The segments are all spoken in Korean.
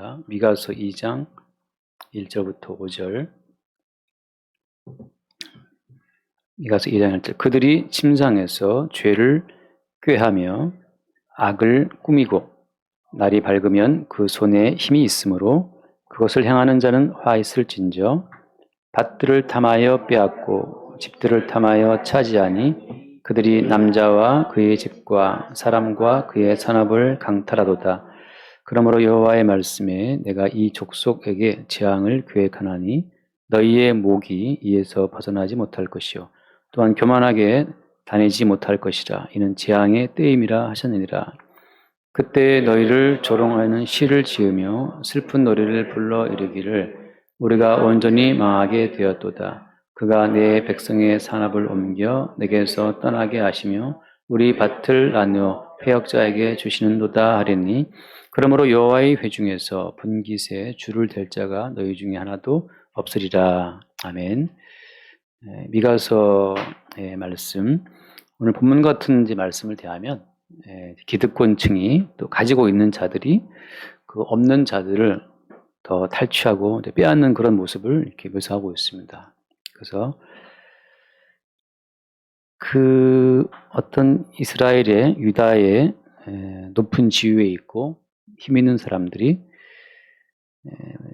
하겠습니다. 미가서 2장 1절부터 5절. 미가서 2장 1절. 그들이 침상에서 죄를 꾀하며 악을 꾸미고 날이 밝으면 그 손에 힘이 있으므로 그것을 행하는 자는 화 있을진저 밭들을 탐하여 빼앗고 집들을 탐하여 차지하니 그들이 남자와 그의 집과 사람과 그의 산업을 강탈하도다. 그러므로 여호와의 말씀에 내가 이 족속에게 재앙을 계획하나니 너희의 목이 이에서 벗어나지 못할 것이요 또한 교만하게 다니지 못할 것이라. 이는 재앙의 때임이라 하셨느니라. 그때 너희를 조롱하는 시를 지으며 슬픈 노래를 불러 이르기를 우리가 온전히 망하게 되었도다. 그가 내 백성의 산업을 옮겨 내게서 떠나게 하시며 우리 밭을 나누어 패역자에게 주시는도다 하리니 그러므로 여호와의 회중에서 분깃에 줄을 댈 자가 너희 중에 하나도 없으리라. 아멘. 미가서의 말씀, 오늘 본문 같은 말씀을 대하면 기득권층이 또 가지고 있는 자들이 그 없는 자들을 더 탈취하고 빼앗는 그런 모습을 이렇게 묘사하고 있습니다. 그래서 그 어떤 이스라엘의 유다의 높은 지위에 있고 힘 있는 사람들이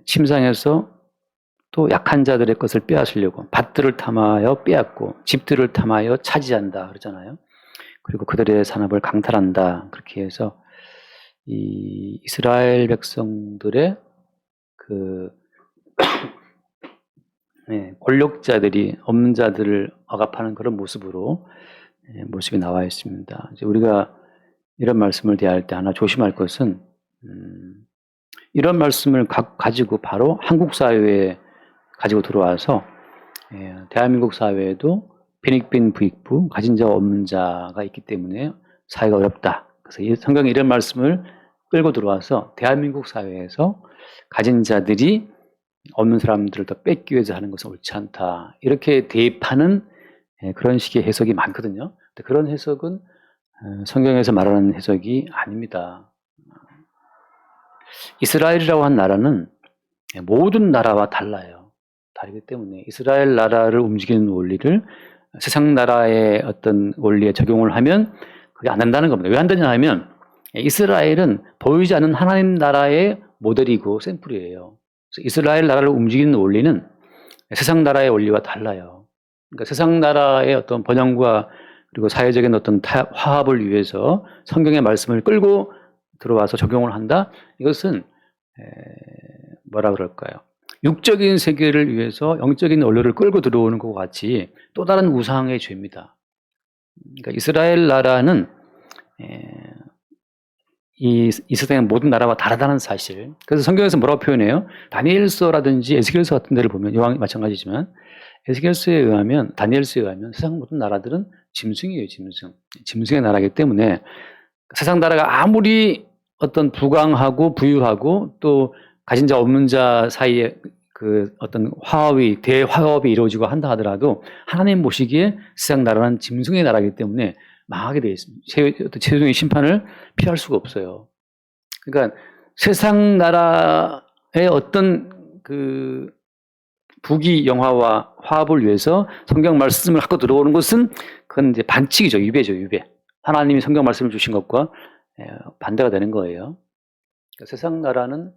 침상에서 또 약한 자들의 것을 빼앗으려고 밭들을 탐하여 빼앗고 집들을 탐하여 차지한다 그러잖아요. 그리고 그들의 산업을 강탈한다. 그렇게 해서 이 이스라엘 백성들의 그 권력자들이 없는 자들을 억압하는 그런 모습으로 모습이 나와 있습니다. 이제 우리가 이런 말씀을 대할 때 하나 조심할 것은 이런 말씀을 가지고 바로 한국 사회에 가지고 들어와서 대한민국 사회에도 빈익빈 부익부 가진 자 없는 자가 있기 때문에 사회가 어렵다. 그래서 이 성경에 이런 말씀을 끌고 들어와서 대한민국 사회에서 가진 자들이 없는 사람들을 더 뺏기 위해서 하는 것은 옳지 않다. 이렇게 대입하는 그런 식의 해석이 많거든요. 근데 그런 해석은 성경에서 말하는 해석이 아닙니다. 이스라엘이라고 한 나라는 모든 나라와 달라요. 다르기 때문에 이스라엘 나라를 움직이는 원리를 세상 나라의 어떤 원리에 적용을 하면 그게 안 된다는 겁니다. 왜 안 되냐 하면 이스라엘은 보이지 않는 하나님 나라의 모델이고 샘플이에요. 그래서 이스라엘 나라를 움직이는 원리는 세상 나라의 원리와 달라요. 그러니까 세상 나라의 어떤 번영과 그리고 사회적인 어떤 화합을 위해서 성경의 말씀을 끌고 들어와서 적용을 한다? 이것은 뭐라 그럴까요? 육적인 세계를 위해서 영적인 원리를 끌고 들어오는 것과 같이 또 다른 우상의 죄입니다. 그러니까 이스라엘 나라는 이 세상의 모든 나라와 다르다는 사실. 그래서 성경에서 뭐라고 표현해요? 다니엘서라든지 에스겔서 같은 데를 보면 이와 마찬가지지만 에스겔서에 의하면 다니엘서에 의하면 세상 모든 나라들은 짐승이에요. 짐승의 나라이기 때문에 세상 나라가 아무리 어떤 부강하고 부유하고 또 가진 자 없는 자 사이에 그 어떤 화합이 대화합이 이루어지고 한다 하더라도 하나님 보시기에 세상 나라는 짐승의 나라이기 때문에 망하게 되어 있습니다. 최종의 심판을 피할 수가 없어요. 그러니까 세상 나라의 어떤 그 부귀 영화와 화합을 위해서 성경 말씀을 갖고 들어오는 것은 그건 이제 반칙이죠. 유배죠, 유배. 하나님이 성경 말씀을 주신 것과 반대가 되는 거예요. 그러니까 세상 나라는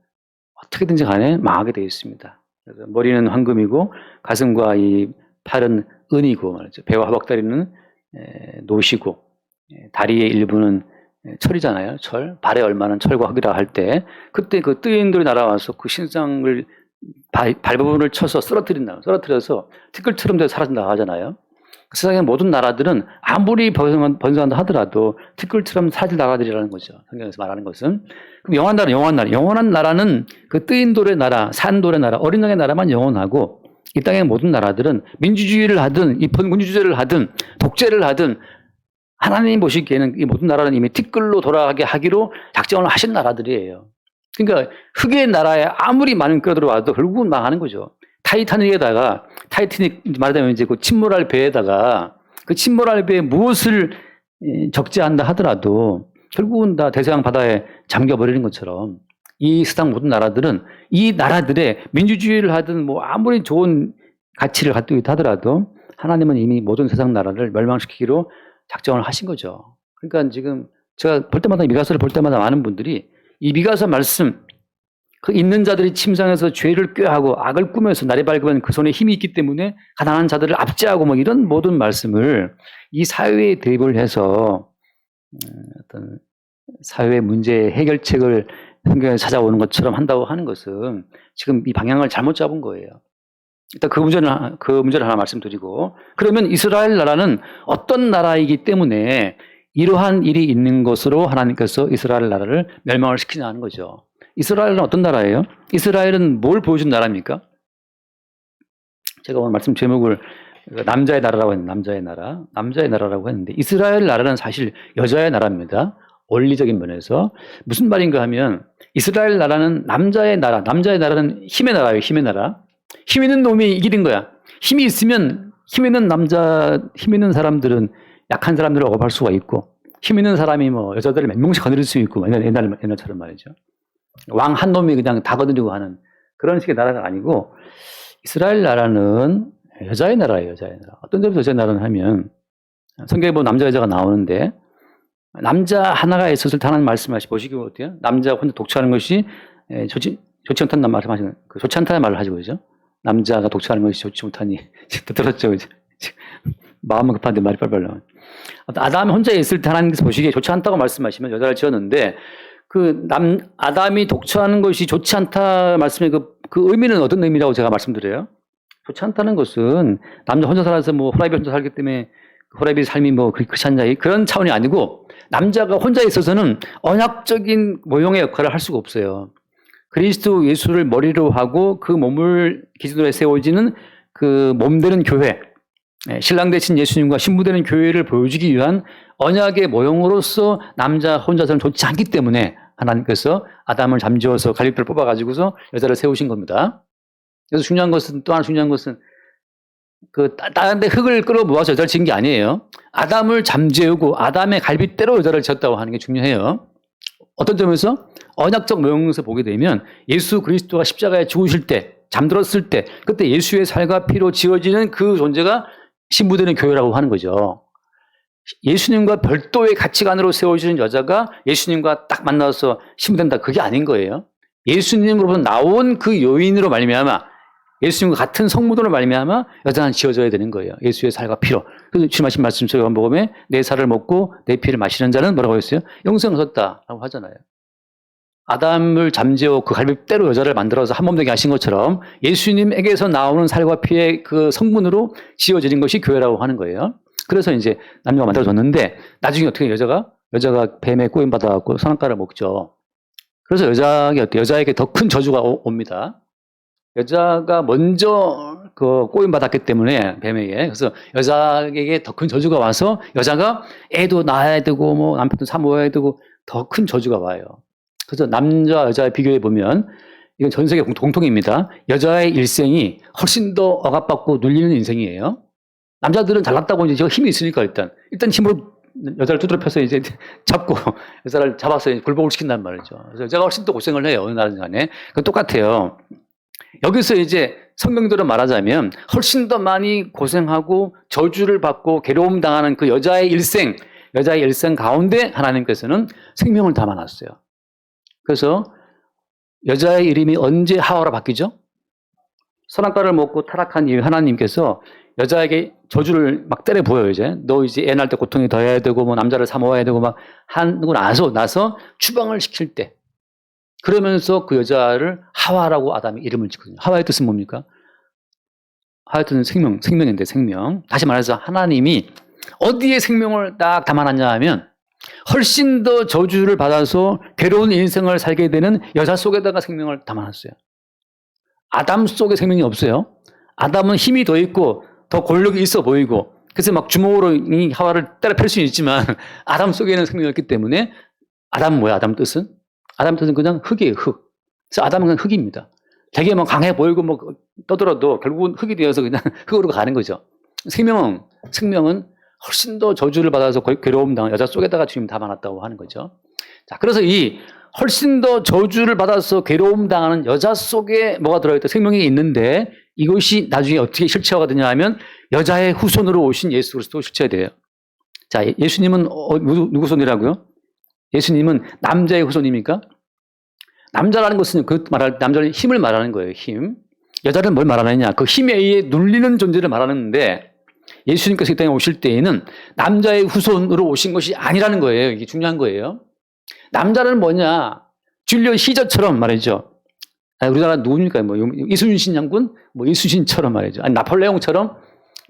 어떻게든지 간에 망하게 되어 있습니다. 그래서 머리는 황금이고 가슴과 이 팔은 은이고 말이죠. 배와 허벅다리는 노시고 다리의 일부는 철이잖아요. 철. 발에 얼마는 철과 흙이라 할 때 그때 그 뜨인들이 날아와서 그 신상을 발부분을 쳐서 쓰러뜨려서 티끌처럼 돼서 사라진다 하잖아요. 세상의 모든 나라들은 아무리 번성한다 하더라도 티끌처럼 사라질 나라들이라는 거죠. 성경에서 말하는 것은. 그럼 영원한 나라는 그 뜨인 돌의 나라, 산 돌의 나라, 어린 양의 나라만 영원하고 이 땅의 모든 나라들은 민주주의를 하든 이 번군주제를 하든 독재를 하든 하나님 보시기에는 이 모든 나라는 이미 티끌로 돌아가게 하기로 작정을 하신 나라들이에요. 그러니까 흙의 나라에 아무리 많은 끌어들어와도 결국은 망하는 거죠. 타이타닉 말하자면 이제 그 침몰할 배에다가 그 침몰할 배에 무엇을 적재한다 하더라도 결국은 다 대서양 바다에 잠겨버리는 것처럼 이 세상 모든 나라들은 이 나라들의 민주주의를 하든 뭐 아무리 좋은 가치를 갖고 있다 하더라도 하나님은 이미 모든 세상 나라를 멸망시키기로 작정을 하신 거죠. 그러니까 지금 제가 볼 때마다 미가서를 볼 때마다 많은 분들이 이 미가서 말씀 그 있는 자들이 침상에서 죄를 꾀하고 악을 꾸며서 날이 밝으면 그 손에 힘이 있기 때문에 가난한 자들을 압제하고 뭐 이런 모든 말씀을 이 사회에 대입을 해서 어떤 사회 문제 해결책을 성경에 찾아오는 것처럼 한다고 하는 것은 지금 이 방향을 잘못 잡은 거예요. 일단 그 문제를 하나 말씀드리고, 그러면 이스라엘 나라는 어떤 나라이기 때문에 이러한 일이 있는 것으로 하나님께서 이스라엘 나라를 멸망을 시키냐 하는 거죠. 이스라엘은 어떤 나라예요? 이스라엘은 뭘 보여준 나라입니까? 제가 오늘 말씀 제목을 남자의 나라라고 했는데, 남자의 나라라고 했는데, 이스라엘 나라는 사실 여자의 나라입니다. 원리적인 면에서. 무슨 말인가 하면, 이스라엘 나라는 남자의 나라는 힘의 나라예요, 힘의 나라. 힘 있는 놈이 이기는 거야. 힘이 있으면, 힘 있는 사람들은 약한 사람들을 억압할 수가 있고, 힘 있는 사람이 뭐 여자들을 몇 명씩 거느릴 수 있고, 옛날처럼 말이죠. 왕 한 놈이 그냥 다 거느리고 하는 그런 식의 나라가 아니고, 이스라엘 나라는 여자의 나라예요, 여자의 나라. 어떤 점에서 여자의 나라는 하면, 성경에 보면 남자, 여자가 나오는데, 남자 하나가 있었을 때 하나님 말씀하시 보시기로 어때요? 남자가 혼자 독차하는 것이 좋지 않다는 말씀하시는, 좋지 않다는 말을 하시고, 그죠? 남자가 독차하는 것이 좋지 못하니. 들었죠, 그죠? 마음은 급한데 말이 빨빨 나와요. 아담이 혼자 있을 때 하나님께서 보시기에 좋지 않다고 말씀하시면 여자를 지었는데, 아담이 독차하는 것이 좋지 않다 말씀의 그 의미는 어떤 의미라고 제가 말씀드려요? 좋지 않다는 것은 남자 혼자 살아서 뭐 호라비 혼자 살기 때문에 호라비 삶이 뭐 그렇지 않냐 그런 차원이 아니고, 남자가 혼자 있어서는 언약적인 모형의 역할을 할 수가 없어요. 그리스도 예수를 머리로 하고 그 몸을 기준으로 해 세워지는 그 몸되는 교회, 신랑 대신 예수님과 신부되는 교회를 보여주기 위한 언약의 모형으로서 남자 혼자서는 좋지 않기 때문에 하나님께서 아담을 잠재워서 갈빗뼈를 뽑아가지고서 여자를 세우신 겁니다. 그래서 또 하나 중요한 것은 다른 데 흙을 끌어 모아서 여자를 지은 게 아니에요. 아담을 잠재우고 아담의 갈빗대로 여자를 지었다고 하는 게 중요해요. 어떤 점에서 언약적 모형에서 보게 되면 예수 그리스도가 십자가에 죽으실 때, 잠들었을 때, 그때 예수의 살과 피로 지어지는 그 존재가 신부되는 교회라고 하는 거죠. 예수님과 별도의 가치관으로 세워지는 여자가 예수님과 딱 만나서 신부된다, 그게 아닌 거예요. 예수님으로부터 나온 그 요인으로 말미암아, 예수님과 같은 성모들로 말미암아 여자는 지어져야 되는 거예요. 예수의 살과 피로. 그래서 주님 하신 말씀 속에 요한복음에 내 살을 먹고 내 피를 마시는 자는 뭐라고 했어요? 영생을 얻었다라고 하잖아요. 아담을 잠재워 그 갈빗대로 여자를 만들어서 한 몸 되게 하신 것처럼 예수님에게서 나오는 살과 피의 그 성분으로 지어지는 것이 교회라고 하는 거예요. 그래서 이제 남녀가 만들어졌는데, 나중에 어떻게 여자가 뱀에 꼬임 받아갖고 선악과를 먹죠. 그래서 여자에게 더 큰 저주가 옵니다. 여자가 먼저 꼬임 받았기 때문에 뱀에게, 그래서 여자에게 더 큰 저주가 와서 여자가 애도 낳아야 되고 뭐 남편도 사모해야 되고 더 큰 저주가 와요. 그래서 남자 여자의 비교해 보면 이건 전 세계 공통입니다. 여자의 일생이 훨씬 더 억압받고 눌리는 인생이에요. 남자들은 잘났다고 이제 힘이 있으니까 일단 힘으로 여자를 두드려 펴서 이제 잡고 여자를 잡아서 굴복을 시킨단 말이죠. 그래서 여자가 훨씬 더 고생을 해요, 어느 나라든 간에. 그건 똑같아요. 여기서 이제 성경대로 말하자면 훨씬 더 많이 고생하고 저주를 받고 괴로움 당하는 그 여자의 일생 가운데 하나님께서는 생명을 담아놨어요. 그래서 여자의 이름이 언제 하와로 바뀌죠? 선악과를 먹고 타락한 이후 하나님께서 여자에게 저주를 막 때려 부어요, 이제. 너 이제 애 낳을 때 고통이 더 해야 되고, 뭐 남자를 사모해야 되고, 막 하고 나서 추방을 시킬 때. 그러면서 그 여자를 하와라고 아담이 이름을 짓거든요. 하와의 뜻은 뭡니까? 하와의 뜻은 생명인데, 생명. 다시 말해서 하나님이 어디에 생명을 딱 담아놨냐 하면, 훨씬 더 저주를 받아서 괴로운 인생을 살게 되는 여자 속에다가 생명을 담아놨어요. 아담 속에 생명이 없어요. 아담은 힘이 더 있고 더 권력이 있어 보이고, 그래서 막 주먹으로 이 하와를 때려 팰 수는 있지만 아담 속에는 생명이 없기 때문에, 아담은 뭐야? 아담 뜻은 그냥 흙이에요, 흙. 그래서 아담은 그냥 흙입니다. 되게 막 강해 보이고 뭐 떠들어도 결국은 흙이 되어서 그냥 흙으로 가는 거죠. 생명은 훨씬 더 저주를 받아서 괴로움 당한 여자 속에다가 주님 담아놨다고 하는 거죠. 자, 그래서 이 훨씬 더 저주를 받아서 괴로움 당하는 여자 속에 뭐가 들어있다? 생명이 있는데 이것이 나중에 어떻게 실체화가 되냐 하면 여자의 후손으로 오신 예수 그리스도 실체가 돼요. 자, 예수님은 누구 손이라고요? 예수님은 남자의 후손입니까? 남자라는 것은 남자는 힘을 말하는 거예요. 힘. 여자는 뭘 말하느냐? 그 힘에 의해 눌리는 존재를 말하는데 예수님께서 이 땅에 오실 때에는 남자의 후손으로 오신 것이 아니라는 거예요. 이게 중요한 거예요. 남자는 뭐냐? 줄리오 시저처럼 말이죠. 우리나라 누굽니까? 뭐 이순신 장군, 뭐 이순신처럼 말이죠. 아니 나폴레옹처럼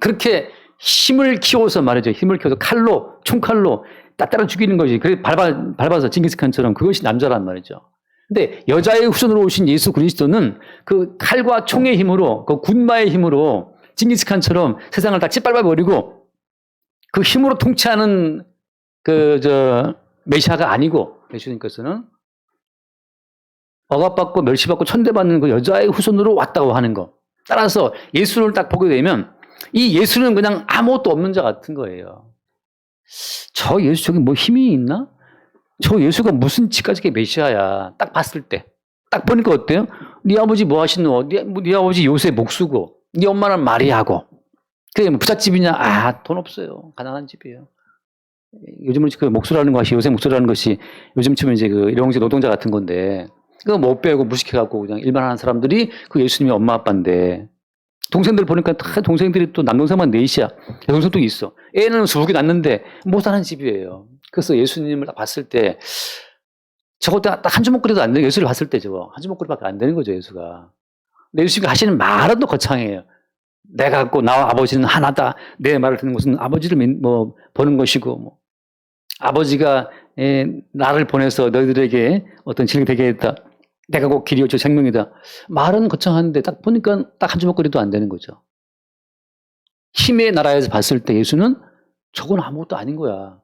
그렇게 힘을 키워서 말이죠. 힘을 키워서 총칼로 따따라 죽이는 것이 그래 밟아서 징기스칸처럼 그것이 남자란 말이죠. 근데 여자의 후손으로 오신 예수 그리스도는 그 칼과 총의 힘으로, 그 군마의 힘으로 징기스칸처럼 세상을 다 짓밟아 버리고 그 힘으로 통치하는 메시아가 아니고 예수님께서는 억압받고 멸시받고 천대받는 그 여자의 후손으로 왔다고 하는 거. 따라서 예수를 딱 보게 되면 이 예수는 그냥 아무것도 없는 자 같은 거예요. 저 예수 저기 뭐 힘이 있나? 저 예수가 무슨 지까지 메시아야. 딱 봤을 때. 딱 보니까 어때요? 네 아버지 뭐 하시노? 네 아버지 요새 목수고 네 엄마는 마리아고 그게 뭐 부잣집이냐? 아, 돈 없어요. 가난한 집이에요. 요즘은 그 목수라는 것이 요새 목수라는 것이 요즘쯤은 이제 그 일용직 노동자 같은 건데 그거 못 배우고 무식해갖고 그냥 일반하는 사람들이 그 예수님의 엄마 아빠인데 동생들 보니까 다 동생들이 또 남동생만 넷이야. 여동생도 있어. 애는 20개 낳는데 못 사는 집이에요. 그래서 예수님을 딱 봤을 때 저거 딱 한 주먹거리도 안 되는 예수를 봤을 때 저거 한 주먹거리밖에 안 되는 거죠 예수가. 근데 예수님이 하시는 말은 또 거창해요. 내가 갖고 나와 아버지는 하나다. 내 말을 듣는 것은 아버지를 보는 것이고 뭐 아버지가 나를 보내서 너희들에게 어떤 진리가 되게 했다. 내가 곧 길이요 저 생명이다. 말은 거창한데 딱 보니까 딱 한 주먹거리도 안 되는 거죠. 힘의 나라에서 봤을 때 예수는 저건 아무것도 아닌 거야.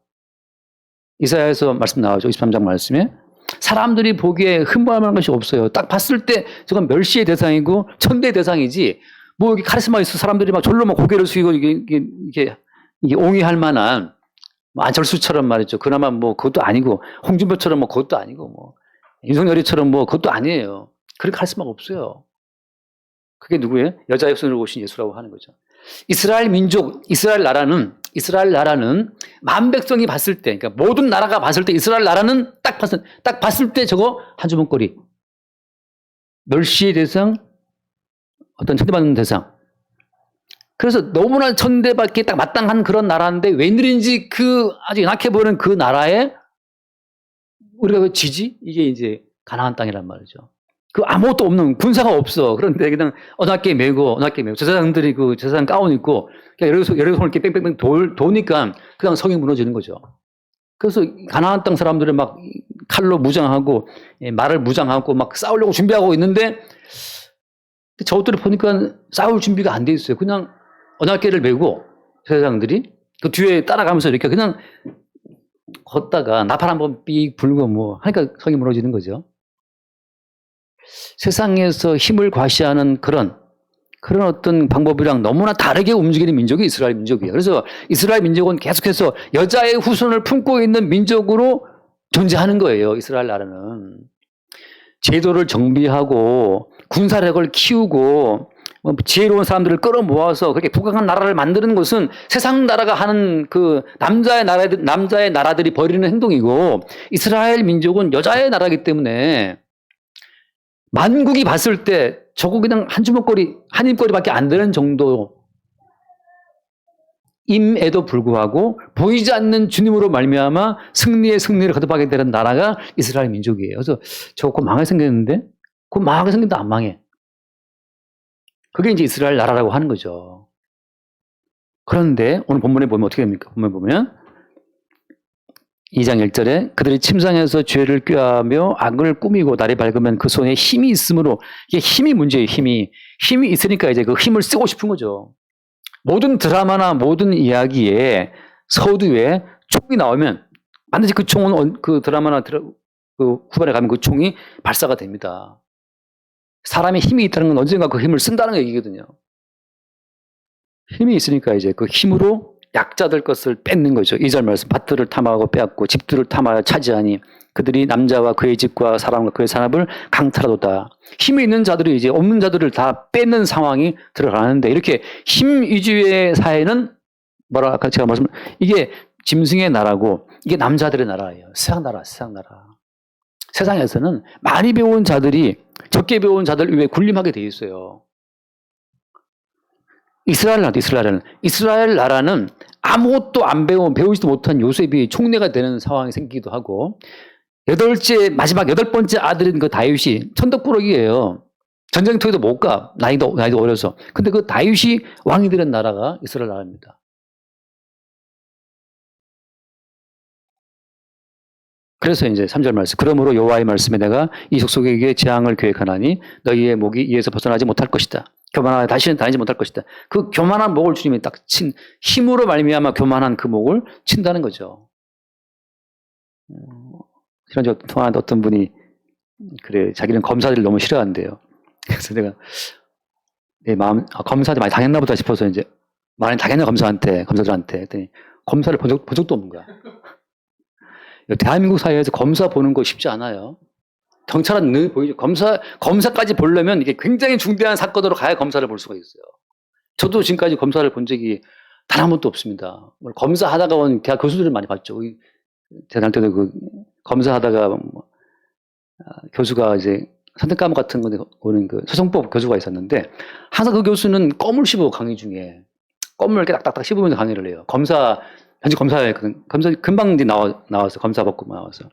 이사야에서 말씀 나오죠. 23장 말씀에. 사람들이 보기에 흠모할 만한 것이 없어요. 딱 봤을 때 저건 멸시의 대상이고 천대의 대상이지 뭐 여기 카리스마 있어 사람들이 막 졸로 막 고개를 숙이고 이게 옹이할 만한 뭐 안철수처럼 말이죠. 그나마 뭐 그것도 아니고 홍준표처럼 뭐 그것도 아니고 뭐 윤석열이처럼 뭐 그것도 아니에요. 그런 카리스마가 없어요. 그게 누구예요? 여자의 후손으로 오신 예수라고 하는 거죠. 이스라엘 민족, 이스라엘 나라는 만 백성이 봤을 때, 그러니까 모든 나라가 봤을 때 이스라엘 나라는 딱 봤을 때 저거 한 주먹거리. 멸시의 대상, 어떤 천대받는 대상. 그래서 너무나 천대받기에 딱 마땅한 그런 나라인데 웬일인지 그 아주 연약해 보이는 그 나라에 우리가 왜 지지? 이게 이제 가나안 땅이란 말이죠. 그 아무것도 없는 군사가 없어. 그런데 그냥 어둡게 메고 제사장들이 그 제사장 가운 입고 그냥 여러 손을 이렇게 뺑뺑뺑 도니까 그냥 성이 무너지는 거죠. 그래서 가나안 땅 사람들은 막 칼로 무장하고 말을 무장하고 막 싸우려고 준비하고 있는데 저것들을 보니까 싸울 준비가 안 돼 있어요. 그냥 언약궤를 메고 제사장들이 그 뒤에 따라가면서 이렇게 그냥 걷다가 나팔 한번 삑 불고 뭐 하니까 성이 무너지는 거죠. 세상에서 힘을 과시하는 그런 어떤 방법이랑 너무나 다르게 움직이는 민족이 이스라엘 민족이에요. 그래서 이스라엘 민족은 계속해서 여자의 후손을 품고 있는 민족으로 존재하는 거예요. 이스라엘 나라는. 제도를 정비하고 군사력을 키우고 지혜로운 사람들을 끌어모아서 그렇게 부강한 나라를 만드는 것은 세상 나라가 하는 그 남자의 나라들이 벌이는 행동이고 이스라엘 민족은 여자의 나라이기 때문에 만국이 봤을 때 저거 그냥 한 주먹거리, 한 입거리밖에 안 되는 정도임에도 불구하고 보이지 않는 주님으로 말미암아 승리를 거듭하게 되는 나라가 이스라엘 민족이에요. 그래서 저거 곧 망하게 생겼는데 곧 망하게 생긴데 안 망해. 그게 이제 이스라엘 나라라고 하는 거죠. 그런데 오늘 본문에 보면 어떻게 됩니까? 본문에 보면 2장 1절에 그들이 침상에서 죄를 꾀하며 악을 꾸미고 날이 밝으면 그 손에 힘이 있으므로 이게 힘이 문제예요. 힘이 있으니까 이제 그 힘을 쓰고 싶은 거죠. 모든 드라마나 모든 이야기에 서두에 총이 나오면 반드시 그 총은 그 드라마나 그 후반에 가면 그 총이 발사가 됩니다. 사람이 힘이 있다는 건 언젠가 그 힘을 쓴다는 얘기거든요. 힘이 있으니까 이제 그 힘으로 약자들 것을 뺏는 거죠. 2절 말씀. 밭들을 탐하고 빼앗고 집들을 탐하여 차지하니 그들이 남자와 그의 집과 사람과 그의 산업을 강탈하도다. 힘이 있는 자들이 이제 없는 자들을 다 뺏는 상황이 들어가는데 이렇게 힘 위주의 사회는 뭐라 아까 제가 말씀 이게 짐승의 나라고 이게 남자들의 나라예요. 세상 나라, 세상 나라. 세상에서는 많이 배운 자들이 적게 배운 자들 위에 군림하게 돼 있어요. 이스라엘 나라는 아무것도 안 배우지도 못한 요셉이 총리가 되는 상황이 생기기도 하고 마지막 8번째 아들인 그 다윗이 천덕꾸러기예요. 전쟁터에도 못 가. 나이도 어려서. 근데 그 다윗이 왕이 되는 나라가 이스라엘 나라입니다. 그래서 이제 3절 말씀. 그러므로 여호와의 말씀에 내가 이 족속에게 재앙을 계획하나니 너희의 목이 이에서 벗어나지 못할 것이다. 교만하여 다시는 다니지 못할 것이다. 그 교만한 목을 주님이 딱 힘으로 말미암아 교만한 그 목을 친다는 거죠. 지난주에 통화한 어떤 분이 그래 자기는 검사들을 너무 싫어한대요. 그래서 내가 내 마음 검사한테 많이 당했나 보다 싶어서 이제 많이 당했나 검사들한테 했더니 검사를 본 적도 없는 거야. 대한민국 사회에서 검사 보는 거 쉽지 않아요. 경찰은 늘 보이죠. 검사까지 보려면 이게 굉장히 중대한 사건으로 가야 검사를 볼 수가 있어요. 저도 지금까지 검사를 본 적이 단 한 번도 없습니다. 검사하다가 온 대학 교수들을 많이 봤죠. 대학 때도 그 검사하다가 교수가 이제 선택 과목 같은 거 오는 그 소송법 교수가 있었는데 항상 그 교수는 껌을 씹어 강의 중에 껌을 이렇게 딱딱딱 씹으면서 강의를 해요. 현직 검사 금방 이제 나와서 검사 받고 나와서.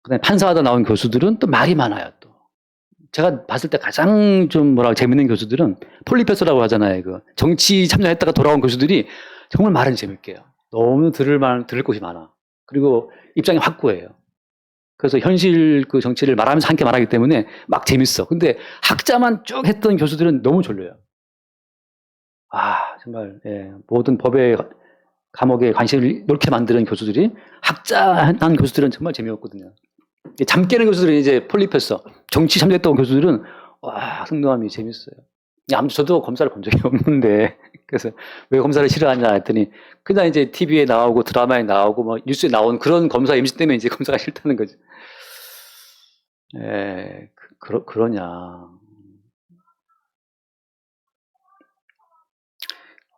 그다음에 판사하다 나온 교수들은 또 말이 많아요. 또 제가 봤을 때 가장 좀 재밌는 교수들은 폴리페서라고 하잖아요. 그 정치 참여했다가 돌아온 교수들이 정말 말은 재밌게 해요. 너무 들을 곳이 많아. 그리고 입장이 확고해요. 그래서 현실 그 정치를 말하면서 함께 말하기 때문에 막 재밌어. 근데 학자만 쭉 했던 교수들은 너무 졸려요. 정말 모든 법의 과목에 관심을 놓게 만드는 교수들이 학자한 교수들은 정말 재미없거든요. 잠 깨는 교수들은 이제 폴리페서 정치 참여했던 교수들은 승동함이 재밌어요. 아무튼 저도 검사를 본 적이 없는데 그래서 왜 검사를 싫어하냐 했더니 그냥 이제 TV에 나오고 드라마에 나오고 뭐 뉴스에 나온 그런 검사 이미지 때문에 이제 검사가 싫다는 거죠. 그러냐.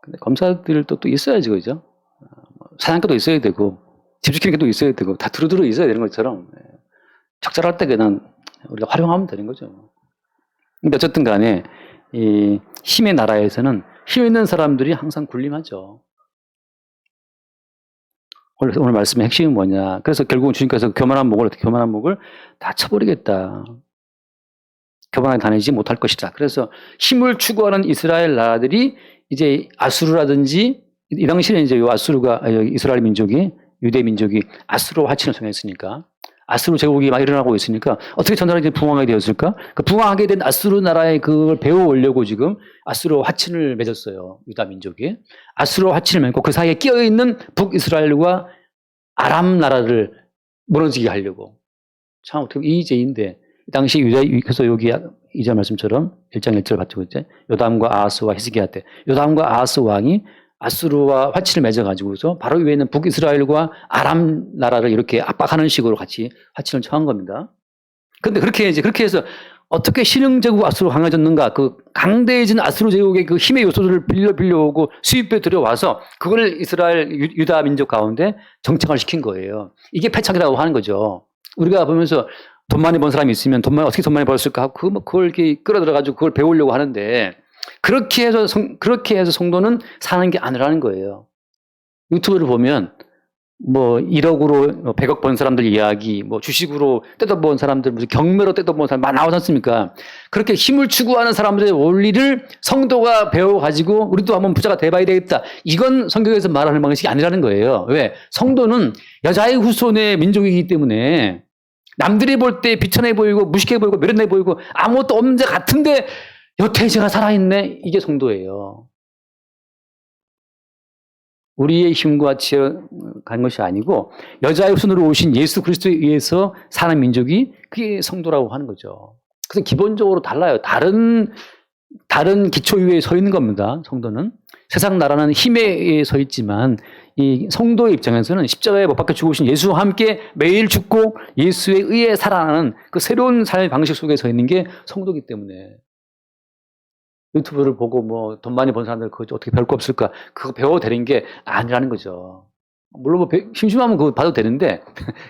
근데 검사들도 또 있어야지, 그죠? 사장님도 있어야 되고, 집 지키는 게도 있어야 되고, 다 두루두루 있어야 되는 것처럼, 적절할 때 그냥 우리가 활용하면 되는 거죠. 근데 어쨌든 간에, 이 힘의 나라에서는 힘 있는 사람들이 항상 군림하죠. 오늘 말씀의 핵심이 뭐냐. 그래서 결국은 주님께서 교만한 목을 다 쳐버리겠다. 교만하게 다니지 못할 것이다. 그래서 힘을 추구하는 이스라엘 나라들이 이제 아수르라든지 이 당시에 이제 아수르가 이스라엘 민족이 유대 민족이 아수르 화친을 정했으니까 아수르 제국이 막 일어나고 있으니까 어떻게 저 나라가 붕황하게 되었을까? 그 붕황하게 된 아수르 나라의 그걸 배워오려고 지금 아수르 화친을 맺었어요. 유다 민족이 아수르 화친을 맺고 그 사이에 끼어 있는 북이스라엘과 아람 나라를 무너지게 하려고 참 어떻게 이제인데 당시 그래서 여기 2절 말씀처럼 1장 1절 봤죠. 이제 요담과 아하스와 히스기야 때 요담과 아하스 왕이 아수르와 화친을 맺어가지고서 바로 위에 있는 북이스라엘과 아람 나라를 이렇게 압박하는 식으로 같이 화친을 청한 겁니다. 그런데 그렇게 해서 어떻게 신흥 제국 아수르가 강해졌는가? 그 강대해진 아수르 제국의 그 힘의 요소들을 빌려오고 수입해 들여와서 그걸 이스라엘 유다 민족 가운데 정착을 시킨 거예요. 이게 패착이라고 하는 거죠. 우리가 보면서 돈 많이 번 사람이 있으면 어떻게 돈 많이 벌었을까 하고 그걸 이렇게 끌어들여가지고 그걸 배우려고 하는데 그렇게 해서 성도는 사는 게 아니라는 거예요. 유튜브를 보면 뭐 1억으로 100억 번 사람들 이야기, 뭐 주식으로 뜯어본 사람들, 무슨 경매로 뜯어본 사람 많이 나오지 않습니까? 그렇게 힘을 추구하는 사람들의 원리를 성도가 배워가지고 우리도 한번 부자가 돼봐야 되겠다. 이건 성경에서 말하는 방식이 아니라는 거예요. 왜? 성도는 여자의 후손의 민족이기 때문에 남들이 볼 때 비천해 보이고 무식해 보이고 미련해 보이고 아무것도 없는 자 같은데 여태 제가 살아있네. 이게 성도예요. 우리의 힘과 지혜가 간 것이 아니고 여자의 후손으로 오신 예수 그리스도에 의해서 사는 민족이 그게 성도라고 하는 거죠. 그래서 기본적으로 달라요. 다른 다른 기초 위에 서 있는 겁니다. 성도는. 세상 나라는 힘에 서 있지만 이 성도의 입장에서는 십자가에 못 박혀 죽으신 예수와 함께 매일 죽고 예수에 의해 살아가는 그 새로운 삶의 방식 속에 서 있는 게 성도이기 때문에 유튜브를 보고 뭐 돈 많이 번 사람들 그거 어떻게 배울 거 없을까? 그거 배워도 되는 게 아니라는 거죠. 물론 뭐 심심하면 그거 봐도 되는데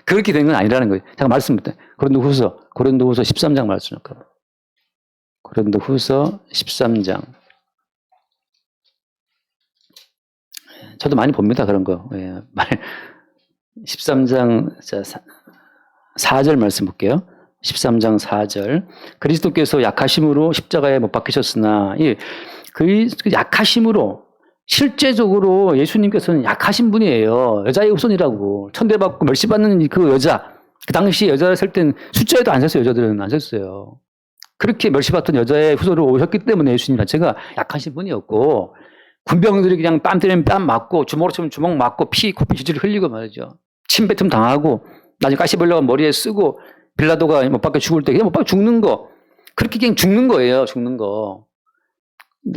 그렇게 된 건 아니라는 거예요. 제가 말씀드렸다. 고린도후서 13장 말씀할까요? 고린도후서 13장. 저도 많이 봅니다. 그런 거. 13장 4절 말씀 볼게요. 13장 4절. 그리스도께서 약하심으로 십자가에 못 박히셨으나 그 약하심으로 실제적으로 예수님께서는 약하신 분이에요. 여자의 후손이라고. 천대받고 멸시받는 그 여자. 그 당시 여자를 셀 땐 숫자에도 안 셌어요. 여자들은 안 셌어요. 그렇게 멸시받던 여자의 후손으로 오셨기 때문에 예수님 자체가 약하신 분이었고 군병들이 그냥 뺨 때리면 뺨 맞고 주먹으로 치면 주먹 맞고 피, 코피 지질 흘리고 말이죠. 침 뱉음 당하고 나중에 가시벌레가 머리에 쓰고 빌라도가 못 박혀 죽을 때 그냥 못 박혀 죽는 거. 그렇게 그냥 죽는 거예요. 죽는 거.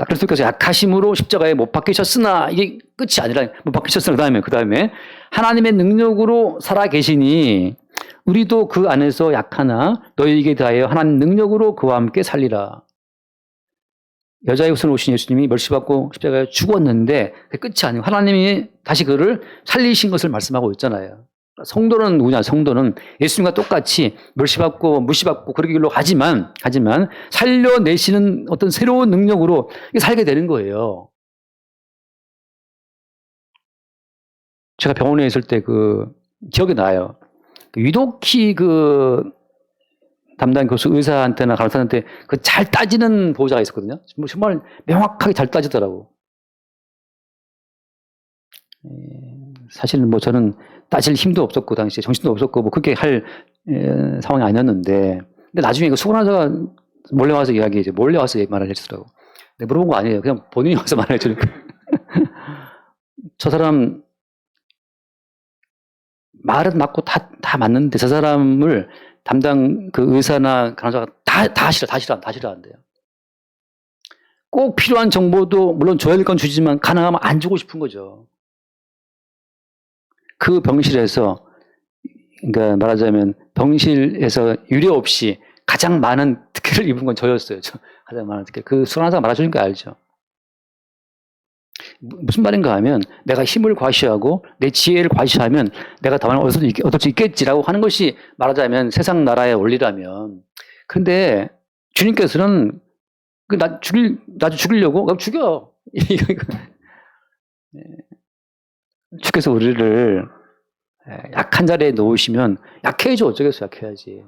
그리스도께서 약하심으로 십자가에 못 박히셨으나 이게 끝이 아니라 못 박히셨으나 그 다음에 하나님의 능력으로 살아 계시니 우리도 그 안에서 약하나 너희에게 대하여 하나님 능력으로 그와 함께 살리라. 여자의 후손 오신 예수님이 멸시받고 십자가에 죽었는데 그게 끝이 아니고 하나님이 다시 그를 살리신 것을 말씀하고 있잖아요. 성도는 누구냐? 성도는 예수님과 똑같이 멸시받고 무시받고 그러기 길로 하지만 살려내시는 어떤 새로운 능력으로 살게 되는 거예요. 제가 병원에 있을 때 기억이 나요. 유독히 담당 교수 의사한테나 간호사한테 잘 따지는 보호자가 있었거든요. 정말 명확하게 잘 따지더라고. 사실은 저는 따질 힘도 없었고 당시에 정신도 없었고 그렇게 할 상황이 아니었는데 근데 나중에 수고나자가 몰래 와서 말을 해주더라고. 근데 물어본 거 아니에요. 그냥 본인이 와서 말해 주니까. 저 사람 말은 맞고 다 맞는데 저 사람을 담당 의사나 간호사가 다 싫어한대요. 꼭 필요한 정보도 물론 줘야 될 건 주지만 가능하면 안 주고 싶은 거죠. 그 병실에서 그러니까 말하자면 병실에서 유례 없이 가장 많은 특혜를 입은 건 저였어요. 가장 많은 특혜. 그 수간호사가 말해주니까 알죠. 무슨 말인가 하면 내가 힘을 과시하고 내 지혜를 과시하면 내가 더 많이 얻을 수 있겠지라고 하는 것이 말하자면 세상 나라의 원리라면 그런데 주님께서는 나도 죽이려고? 그럼 죽여. 주께서 우리를 약한 자리에 놓으시면 약해야지 어쩌겠어. 약해야지.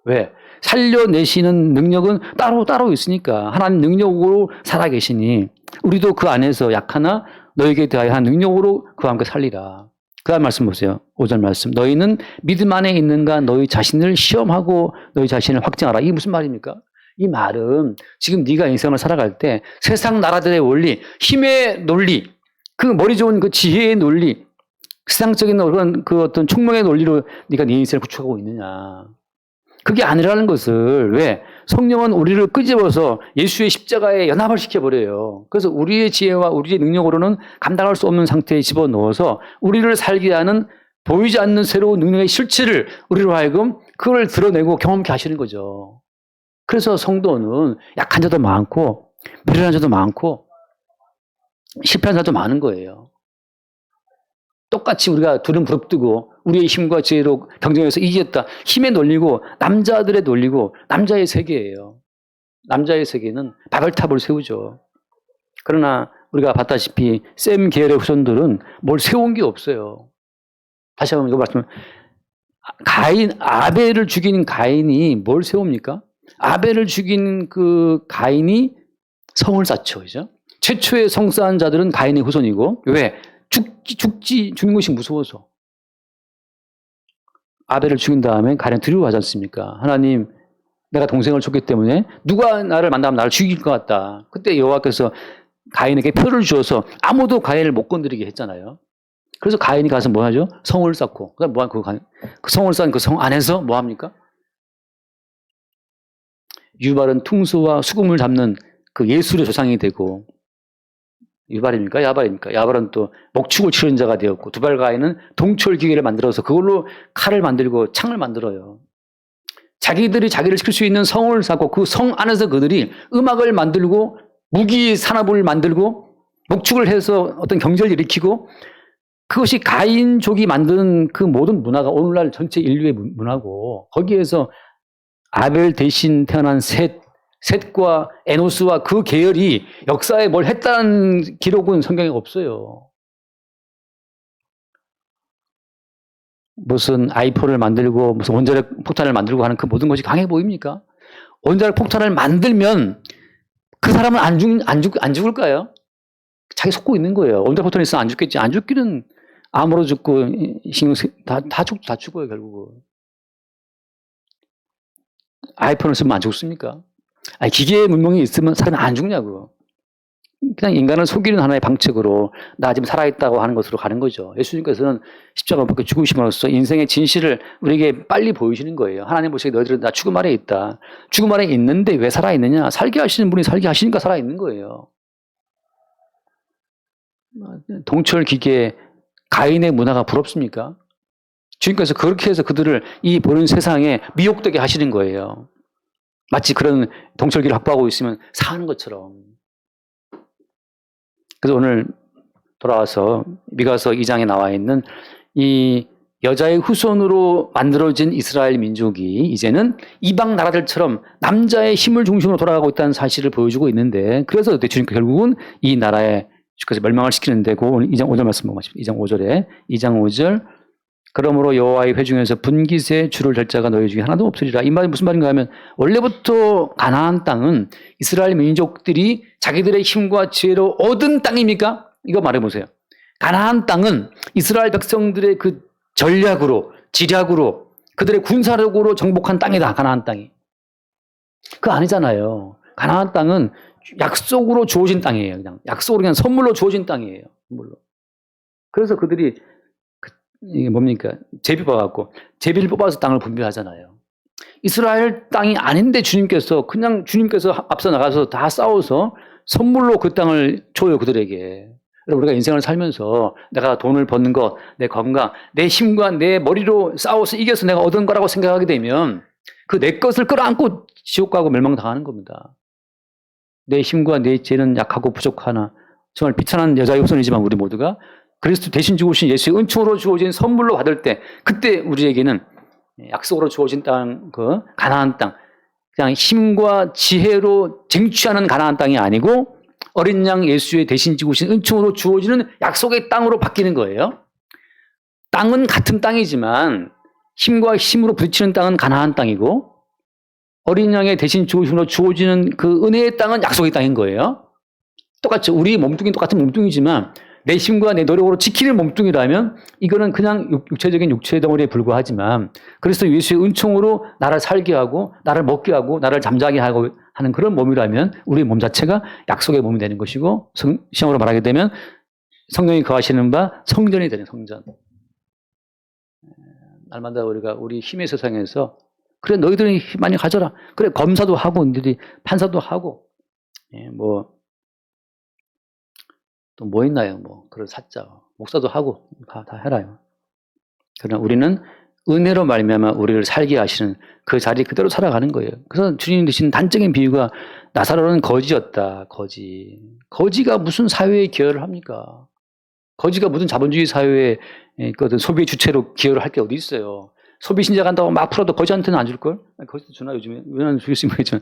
왜? 살려내시는 능력은 따로 있으니까 하나님 능력으로 살아계시니 우리도 그 안에서 약하나 너에게 대하여 한 능력으로 그와 함께 살리라. 그 다음 말씀 보세요. 5절 말씀. 너희는 믿음 안에 있는가 너희 자신을 시험하고 너희 자신을 확증하라. 이게 무슨 말입니까? 이 말은 지금 네가 인생을 살아갈 때 세상 나라들의 원리, 힘의 논리, 그 머리 좋은 그 지혜의 논리, 세상적인 어떤 총명의 논리로 네가 네 인생을 구축하고 있느냐. 그게 아니라는 것을 왜? 성령은 우리를 끄집어서 예수의 십자가에 연합을 시켜버려요. 그래서 우리의 지혜와 우리의 능력으로는 감당할 수 없는 상태에 집어넣어서 우리를 살게 하는 보이지 않는 새로운 능력의 실체를 우리로 하여금 그걸 드러내고 경험케 하시는 거죠. 그래서 성도는 약한 자도 많고 미련한 자도 많고 실패한 자도 많은 거예요. 똑같이 우리가 둘은 부릅뜨고 우리의 힘과 지혜로 경쟁해서 이겼다. 힘에 놀리고 남자들에 놀리고 남자의 세계예요. 남자의 세계는 바벨탑을 세우죠. 그러나 우리가 봤다시피 셈 계열의 후손들은 뭘 세운 게 없어요. 다시 한번 이거 말씀을 아벨을 죽인 가인이 뭘 세웁니까? 아벨을 죽인 그 가인이 성을 쌓죠. 그죠? 최초의 성 쌓은 자들은 가인의 후손이고 왜? 죽는 것이 무서워서. 아벨을 죽인 다음에 가인은 두려워하지 않습니까? 하나님, 내가 동생을 줬기 때문에 누가 나를 만나면 나를 죽일 것 같다. 그때 여호와께서 가인에게 표를 주어서 아무도 가인을 못 건드리게 했잖아요. 그래서 가인이 가서 뭐 하죠? 성을 쌓고. 그다음 그 성을 쌓은 그 성 안에서 뭐 합니까? 유발은 퉁소와 수금을 잡는 그 예술의 조상이 되고, 유발입니까? 야발입니까? 야발은 또 목축을 치는 자가 되었고, 두발가인은 동철 기계를 만들어서 그걸로 칼을 만들고 창을 만들어요. 자기들이 자기를 지킬 수 있는 성을 쌓고 그 성 안에서 그들이 음악을 만들고 무기 산업을 만들고 목축을 해서 어떤 경제를 일으키고, 그것이 가인족이 만드는 그 모든 문화가 오늘날 전체 인류의 문화고, 거기에서 아벨 대신 태어난 셋과 에노스와 그 계열이 역사에 뭘 했다는 기록은 성경에 없어요. 무슨 아이폰을 만들고 무슨 원자력 폭탄을 만들고 하는 그 모든 것이 강해 보입니까? 원자력 폭탄을 만들면 그 사람은 안 죽을까요? 자기 속고 있는 거예요. 원자력 폭탄이 있으면 안 죽겠지. 안 죽기는 암으로 죽고 다 죽어요, 결국은. 아이폰을 쓰면 안 죽습니까? 아니, 기계의 문명이 있으면 사람이 안 죽냐고요. 그냥 인간을 속이는 하나의 방책으로 나 지금 살아있다고 하는 것으로 가는 거죠. 예수님께서는 십자가 밖에 죽으심으로써 인생의 진실을 우리에게 빨리 보이시는 거예요. 하나님 보시기에 너희들은 다 죽음 아래 있다. 죽음 아래 있는데 왜 살아있느냐? 살게 하시는 분이 살게 하시니까 살아있는 거예요. 동철 기계, 가인의 문화가 부럽습니까? 주님께서 그렇게 해서 그들을 이 보는 세상에 미혹되게 하시는 거예요. 마치 그런 동철기를 확보하고 있으면 사는 것처럼. 그래서 오늘 돌아와서 미가서 2장에 나와 있는 이 여자의 후손으로 만들어진 이스라엘 민족이 이제는 이방 나라들처럼 남자의 힘을 중심으로 돌아가고 있다는 사실을 보여주고 있는데, 그래서 주님께서 결국은 이 나라에 주께서 멸망을 시키는데, 그 오늘 2장 5절 말씀 보고 가십시오. 2장 5절에 2장 5절 그러므로 여호와의 회중에서 분깃에 줄을 댈 자가 너희 중에 하나도 없으리라. 이 말이 무슨 말인가 하면, 원래부터 가나안 땅은 이스라엘 민족들이 자기들의 힘과 지혜로 얻은 땅입니까? 이거 말해보세요. 가나안 땅은 이스라엘 백성들의 그 전략으로, 지략으로, 그들의 군사력으로 정복한 땅이다. 가나안 땅이. 그거 아니잖아요. 가나안 땅은 약속으로 주어진 땅이에요. 그냥 약속으로, 그냥 선물로 주어진 땅이에요. 선물로. 그래서 그들이 이게 뭡니까? 제비 뽑아갖고 제비를 뽑아서 땅을 분배하잖아요. 이스라엘 땅이 아닌데 주님께서 앞서 나가서 다 싸워서 선물로 그 땅을 줘요, 그들에게. 우리가 인생을 살면서 내가 돈을 버는 것, 내 건강, 내 힘과 내 머리로 싸워서 이겨서 내가 얻은 거라고 생각하게 되면 그 내 것을 끌어안고 지옥 가고 멸망당하는 겁니다. 내 힘과 내 지혜는 약하고 부족하나 정말 비천한 여자의 후손이지만 우리 모두가 그리스도 대신 죽으신 예수의 은총으로 주어진 선물로 받을 때, 그때 우리에게는 약속으로 주어진 땅, 그 가나안 땅, 그냥 힘과 지혜로 쟁취하는 가나안 땅이 아니고 어린 양 예수의 대신 죽으신 은총으로 주어지는 약속의 땅으로 바뀌는 거예요. 땅은 같은 땅이지만 힘과 힘으로 부딪히는 땅은 가나안 땅이고, 어린 양의 대신 죽으심으로 주어지는 그 은혜의 땅은 약속의 땅인 거예요. 똑같죠. 우리 몸뚱이는 똑같은 몸뚱이지만 내 힘과 내 노력으로 지키는 몸뚱이라면 이거는 그냥 육체적인 육체의 덩어리에 불과하지만, 그래서 예수의 은총으로 나를 살게 하고 나를 먹게 하고 나를 잠자게 하고 하는 그런 몸이라면 우리 몸 자체가 약속의 몸이 되는 것이고, 시험으로 말하게 되면 성령이 거하시는 바 성전이 되는 성전. 날마다 우리가 우리 힘의 세상에서, 그래 너희들은 힘 많이 가져라. 그래 검사도 하고 너희들이 판사도 하고, 또 뭐 있나요? 그걸 사자. 목사도 하고 다 해라요. 그러나 우리는 은혜로 말미암아 우리를 살게 하시는 그 자리 그대로 살아가는 거예요. 그래서 주님 드신 단적인 비유가 나사로는 거지였다. 거지가 무슨 사회에 기여를 합니까? 거지가 무슨 자본주의 사회에 그 소비의 주체로 기여를 할 게 어디 있어요? 소비 신자 간다고 막 풀어도 거지한테는 안 줄걸? 거지도 주나 요즘에? 왜냐면 주겠으면 모르겠지만.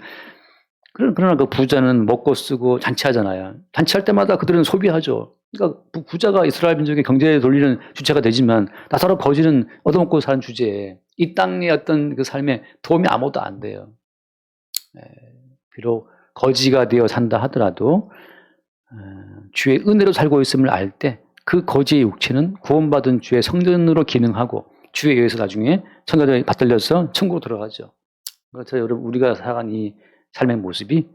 그러나 그 부자는 먹고 쓰고 잔치하잖아요. 잔치할 때마다 그들은 소비하죠. 그러니까 부자가 이스라엘 민족의 경제에 돌리는 주체가 되지만 나사로 거지는 얻어먹고 사는 주제에 이 땅의 어떤 그 삶에 도움이 아무것도 안 돼요. 비록 거지가 되어 산다 하더라도 주의 은혜로 살고 있음을 알 때 그 거지의 육체는 구원받은 주의 성전으로 기능하고 주에 의해서 나중에 천사들에 받들려서 천국으로 들어가죠. 그래서 여러분, 우리가 살아간 이 삶의 모습이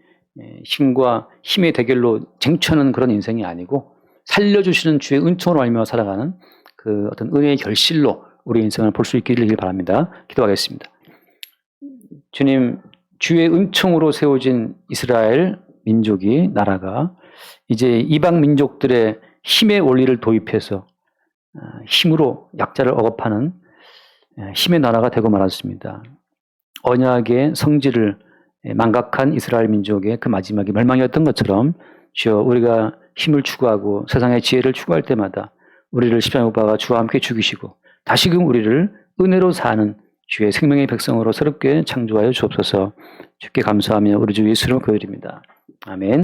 힘과 힘의 대결로 쟁취하는 그런 인생이 아니고 살려주시는 주의 은총으로 알며 살아가는 그 어떤 은혜의 결실로 우리 인생을 볼 수 있기를 바랍니다. 기도하겠습니다. 주님, 주의 은총으로 세워진 이스라엘 민족이 나라가 이제 이방 민족들의 힘의 원리를 도입해서 힘으로 약자를 억압하는 힘의 나라가 되고 말았습니다. 언약의 성질을 망각한 이스라엘 민족의 그 마지막이 멸망이었던 것처럼 주여 우리가 힘을 추구하고 세상의 지혜를 추구할 때마다 우리를 십자가 못 박아 주와 함께 죽이시고 다시금 우리를 은혜로 사는 주의 생명의 백성으로 새롭게 창조하여 주옵소서. 주께 감사하며 우리 주 예수로 기도드립니다. 아멘.